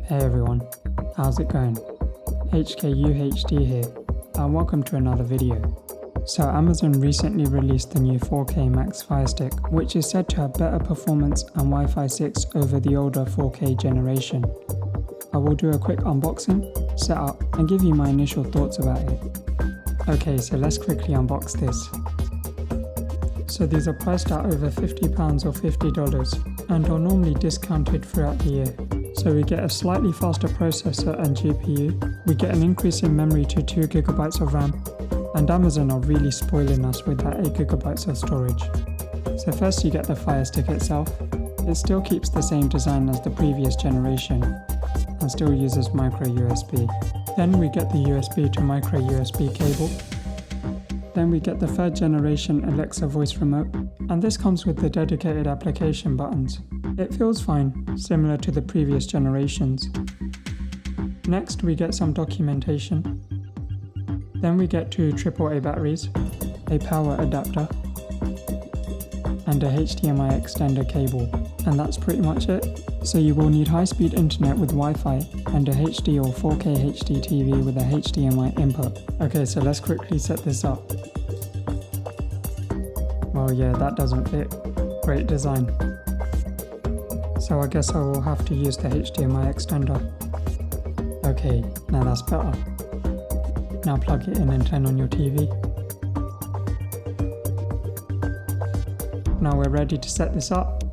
Hey everyone, how's it going? HKUHD here, and welcome to another video. So Amazon recently released the new 4K Max Fire Stick, which is said to have better performance and Wi-Fi 6 over the older 4K generation. I will do a quick unboxing, setup, and give you my initial thoughts about it. Okay, so let's quickly unbox this. So these are priced at over £50 or $50 and are normally discounted throughout the year. So we get a slightly faster processor and GPU, we get an increase in memory to 2GB of RAM, and Amazon are really spoiling us with that 8GB of storage. So first you get the Fire Stick itself. It still keeps the same design as the previous generation and still uses micro USB. Then we get the USB to micro USB cable. Then we get the 3rd generation Alexa voice remote, and this comes with the dedicated application buttons. It feels fine, similar to the previous generations. Next we get some documentation. Then we get 2 AAA batteries, a power adapter, and a HDMI extender cable. And that's pretty much it. So you will need high-speed internet with Wi-Fi and a HD or 4K HD TV with a HDMI input. Okay, so let's quickly set this up. Well, yeah, that doesn't fit. Great design. So I guess I will have to use the HDMI extender. Okay, now that's better. Now plug it in and turn on your TV. Now we're ready to set this up.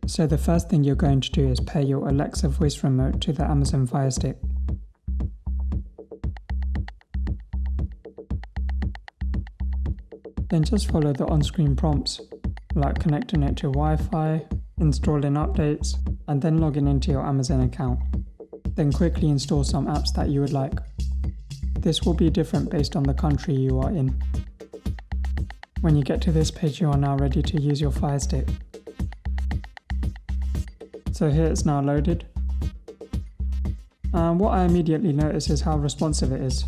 So the first thing you're going to do is pair your Alexa voice remote to the Amazon Fire Stick. Then just follow the on-screen prompts, like connecting it to Wi-Fi, installing updates, and then logging into your Amazon account. Then quickly install some apps that you would like. This will be different based on the country you are in. When you get to this page, you are now ready to use your Fire Stick. So here it's now loaded. And what I immediately notice is how responsive it is.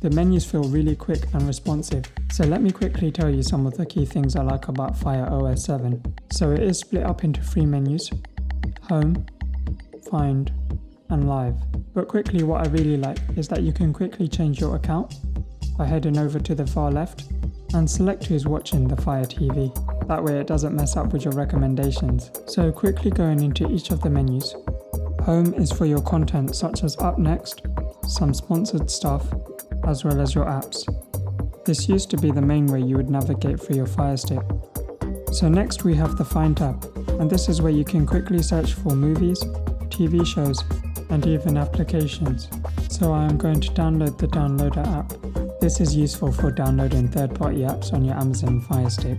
The menus feel really quick and responsive. So let me quickly tell you some of the key things I like about Fire OS 7. So it is split up into 3 menus: Home, Find, and Live. But quickly, what I really like is that you can quickly change your account by heading over to the far left and select who's watching the Fire TV. That way it doesn't mess up with your recommendations. So quickly going into each of the menus. Home is for your content such as Up Next, some sponsored stuff, as well as your apps. This used to be the main way you would navigate through your Fire Stick. So next we have the Find tab, and this is where you can quickly search for movies, TV shows, and even applications. So I am going to download the Downloader app. This is useful for downloading third-party apps on your Amazon Fire Stick.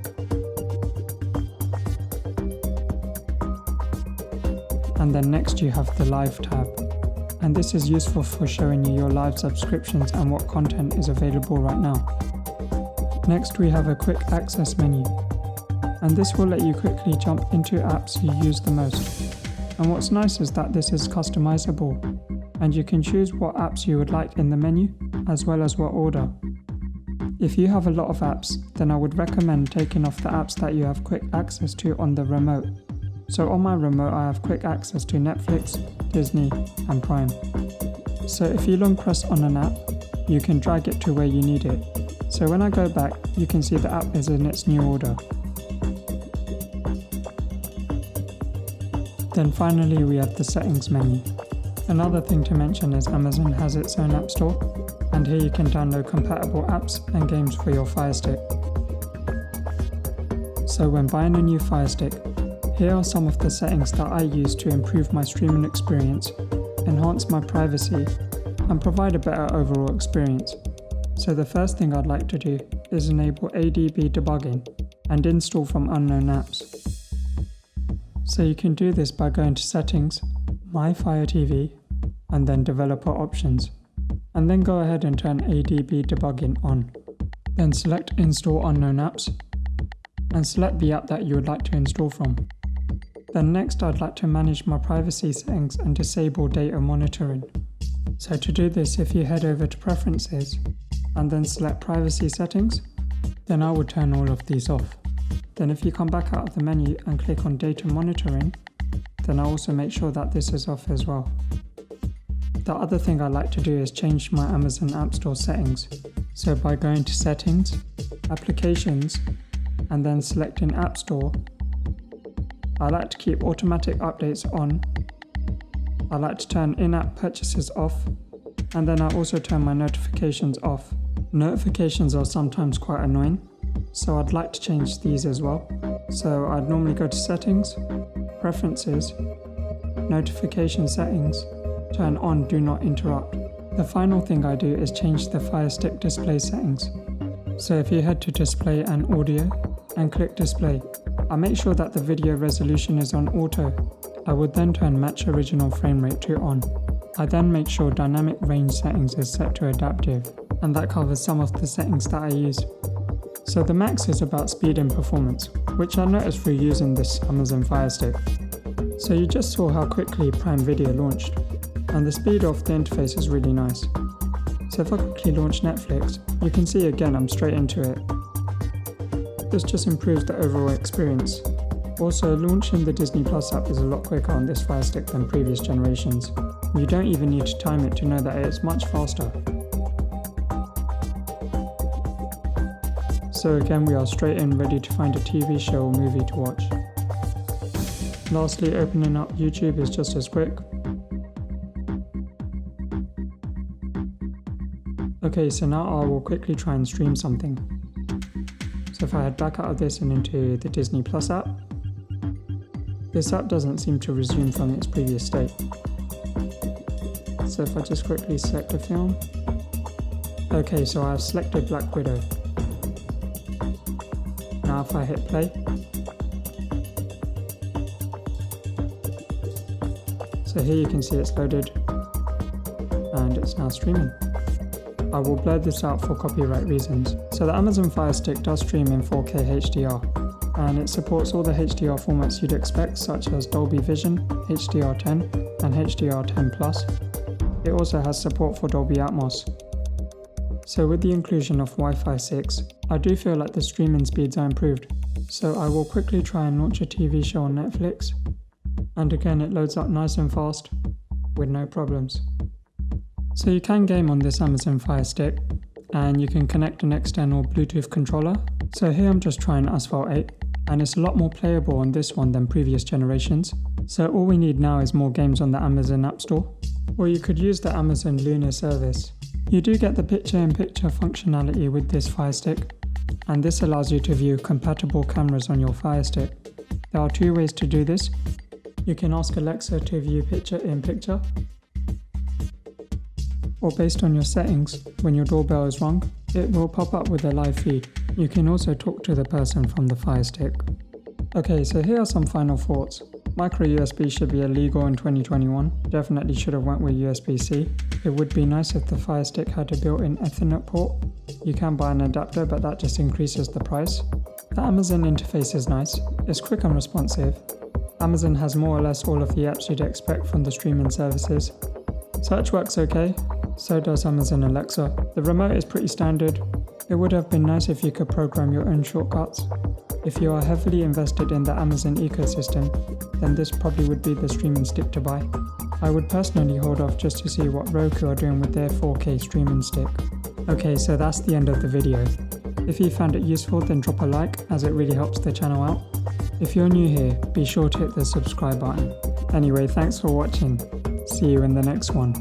And then next you have the Live tab, and this is useful for showing you your live subscriptions and what content is available right now. Next we have a quick access menu, and this will let you quickly jump into apps you use the most. And what's nice is that this is customizable, and you can choose what apps you would like in the menu, as well as what order. If you have a lot of apps, then I would recommend taking off the apps that you have quick access to on the remote. So on my remote I have quick access to Netflix, Disney, and Prime. So if you long press on an app, you can drag it to where you need it. So when I go back, you can see the app is in its new order. Then finally we have the settings menu. Another thing to mention is Amazon has its own app store, and here you can download compatible apps and games for your Fire Stick. So when buying a new Fire Stick, here are some of the settings that I use to improve my streaming experience, enhance my privacy, and provide a better overall experience. So the first thing I'd like to do is enable ADB debugging and install from unknown apps. So you can do this by going to Settings, My Fire TV, and then Developer Options. And then go ahead and turn ADB debugging on. Then select Install Unknown Apps, and select the app that you would like to install from. Then next I'd like to manage my privacy settings and disable data monitoring. So to do this, if you head over to Preferences and then select Privacy Settings, then I will turn all of these off. Then if you come back out of the menu and click on data monitoring, then I'll also make sure that this is off as well. The other thing I like to do is change my Amazon App Store settings. So by going to Settings, Applications, and then selecting App Store, I like to keep automatic updates on. I like to turn in-app purchases off, and then I also turn my notifications off. Notifications are sometimes quite annoying, so I'd like to change these as well. So I'd normally go to Settings, Preferences, Notification Settings, turn on Do Not Interrupt. The final thing I do is change the Fire Stick display settings. So if you head to Display and Audio and click Display, I make sure that the video resolution is on auto. I would then turn Match Original Frame Rate to on. I then make sure Dynamic Range Settings is set to Adaptive, and that covers some of the settings that I use. So the max is about speed and performance, which I noticed through using this Amazon Fire Stick. So you just saw how quickly Prime Video launched, and the speed of the interface is really nice. So if I quickly launch Netflix, you can see again I'm straight into it. This just improves the overall experience. Also, launching the Disney Plus app is a lot quicker on this Fire Stick than previous generations. You don't even need to time it to know that it is much faster. So again, we are straight in, ready to find a TV show or movie to watch. Lastly, opening up YouTube is just as quick. Okay, so now I will quickly try and stream something. So if I head back out of this and into the Disney Plus app, this app doesn't seem to resume from its previous state. So if I just quickly select a film. Okay, so I've selected Black Widow. Now if I hit play, so here you can see it's loaded and it's now streaming. I will blur this out for copyright reasons. So the Amazon Fire Stick does stream in 4K HDR, and it supports all the HDR formats you'd expect, such as Dolby Vision, HDR10 and HDR10+. It also has support for Dolby Atmos. So with the inclusion of Wi-Fi 6, I do feel like the streaming speeds are improved. So I will quickly try and launch a TV show on Netflix, and again it loads up nice and fast with no problems. So you can game on this Amazon Fire Stick, and you can connect an external Bluetooth controller. So here I'm just trying Asphalt 8, and it's a lot more playable on this one than previous generations. So all we need now is more games on the Amazon App Store, or you could use the Amazon Luna service. You do get the picture-in-picture functionality with this Fire Stick, and this allows you to view compatible cameras on your Fire Stick. There are two ways to do this. You can ask Alexa to view picture-in-picture, or based on your settings, when your doorbell is rung, it will pop up with a live feed. You can also talk to the person from the Fire Stick. Okay, so here are some final thoughts. Micro USB should be illegal in 2021. Definitely should have went with USB-C. It would be nice if the Fire Stick had a built-in Ethernet port. You can buy an adapter, but that just increases the price. The Amazon interface is nice. It's quick and responsive. Amazon has more or less all of the apps you'd expect from the streaming services. Search works okay, so does Amazon Alexa. The remote is pretty standard. It would have been nice if you could program your own shortcuts. If you are heavily invested in the Amazon ecosystem, then this probably would be the streaming stick to buy. I would personally hold off just to see what Roku are doing with their 4K streaming stick. Okay, so that's the end of the video. If you found it useful, then drop a like, as it really helps the channel out. If you're new here, be sure to hit the subscribe button. Anyway, thanks for watching. See you in the next one.